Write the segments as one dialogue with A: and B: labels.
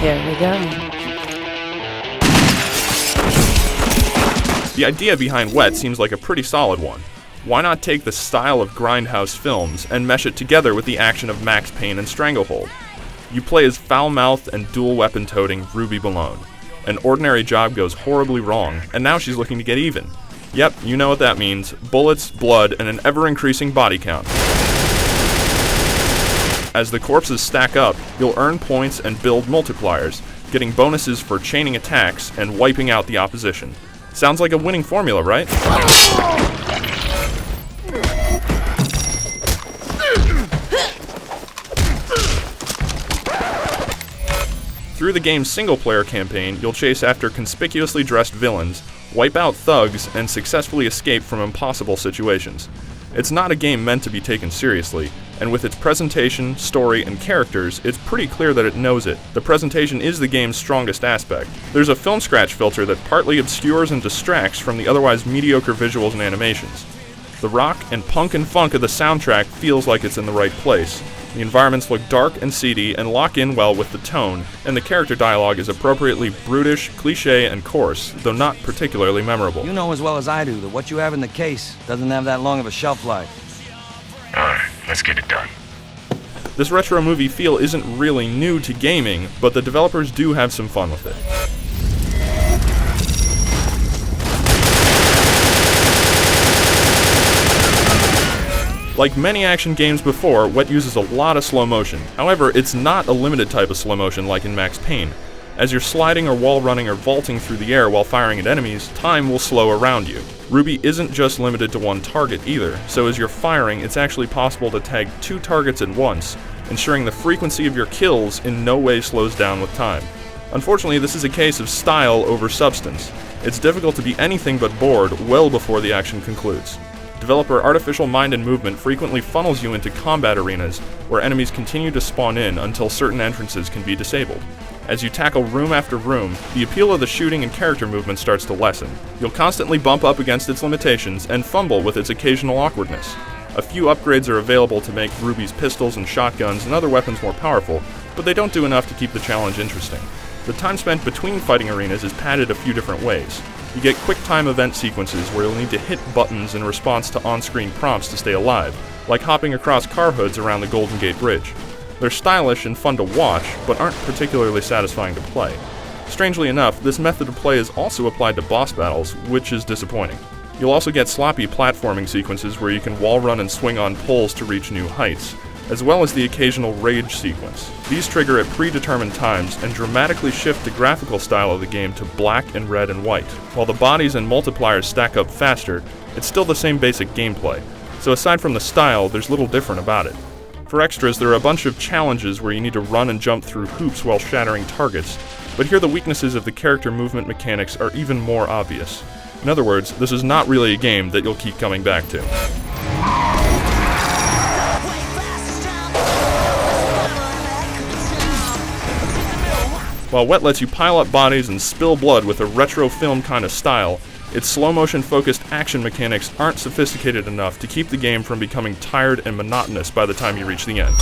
A: Here we go.
B: The idea behind Wet seems like a pretty solid one. Why not take the style of Grindhouse films and mesh it together with the action of Max Payne and Stranglehold? You play as foul-mouthed and dual-weapon-toting Ruby Malone. An ordinary job goes horribly wrong, and now she's looking to get even. Yep, you know what that means. Bullets, blood, and an ever-increasing body count. As the corpses stack up, you'll earn points and build multipliers, getting bonuses for chaining attacks and wiping out the opposition. Sounds like a winning formula, right? Through the game's single-player campaign, you'll chase after conspicuously dressed villains, wipe out thugs, and successfully escape from impossible situations. It's not a game meant to be taken seriously, and with its presentation, story, and characters, it's pretty clear that it knows it. The presentation is the game's strongest aspect. There's a film scratch filter that partly obscures and distracts from the otherwise mediocre visuals and animations. The rock and punk and funk of the soundtrack feels like it's in the right place. The environments look dark and seedy and lock in well with the tone, and the character dialogue is appropriately brutish, cliché, and coarse, though not particularly memorable.
C: You know as well as I do that what you have in the case doesn't have that long of a shelf life.
D: Alright, let's get it done.
B: This retro movie feel isn't really new to gaming, but the developers do have some fun with it. Like many action games before, Wet uses a lot of slow motion. However, it's not a limited type of slow motion like in Max Payne. As you're sliding or wall running or vaulting through the air while firing at enemies, time will slow around you. Ruby isn't just limited to one target either, so as you're firing, it's actually possible to tag 2 targets at once, ensuring the frequency of your kills in no way slows down with time. Unfortunately, this is a case of style over substance. It's difficult to be anything but bored well before the action concludes. Developer Artificial Mind and Movement frequently funnels you into combat arenas where enemies continue to spawn in until certain entrances can be disabled. As you tackle room after room, the appeal of the shooting and character movement starts to lessen. You'll constantly bump up against its limitations and fumble with its occasional awkwardness. A few upgrades are available to make Ruby's pistols and shotguns and other weapons more powerful, but they don't do enough to keep the challenge interesting. The time spent between fighting arenas is padded a few different ways. You get quick-time event sequences where you'll need to hit buttons in response to on-screen prompts to stay alive, like hopping across car hoods around the Golden Gate Bridge. They're stylish and fun to watch, but aren't particularly satisfying to play. Strangely enough, this method of play is also applied to boss battles, which is disappointing. You'll also get sloppy platforming sequences where you can wall run and swing on poles to reach new heights, as well as the occasional rage sequence. These trigger at predetermined times and dramatically shift the graphical style of the game to black and red and white. While the bodies and multipliers stack up faster, it's still the same basic gameplay, so aside from the style, there's little different about it. For extras, there are a bunch of challenges where you need to run and jump through hoops while shattering targets, but here the weaknesses of the character movement mechanics are even more obvious. In other words, this is not really a game that you'll keep coming back to. While Wet lets you pile up bodies and spill blood with a retro film kind of style, its slow-motion focused action mechanics aren't sophisticated enough to keep the game from becoming tired and monotonous by the time you reach the end.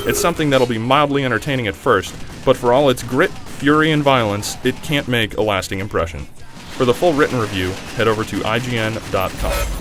B: It's something that'll be mildly entertaining at first, but for all its grit, fury, and violence, it can't make a lasting impression. For the full written review, head over to IGN.com.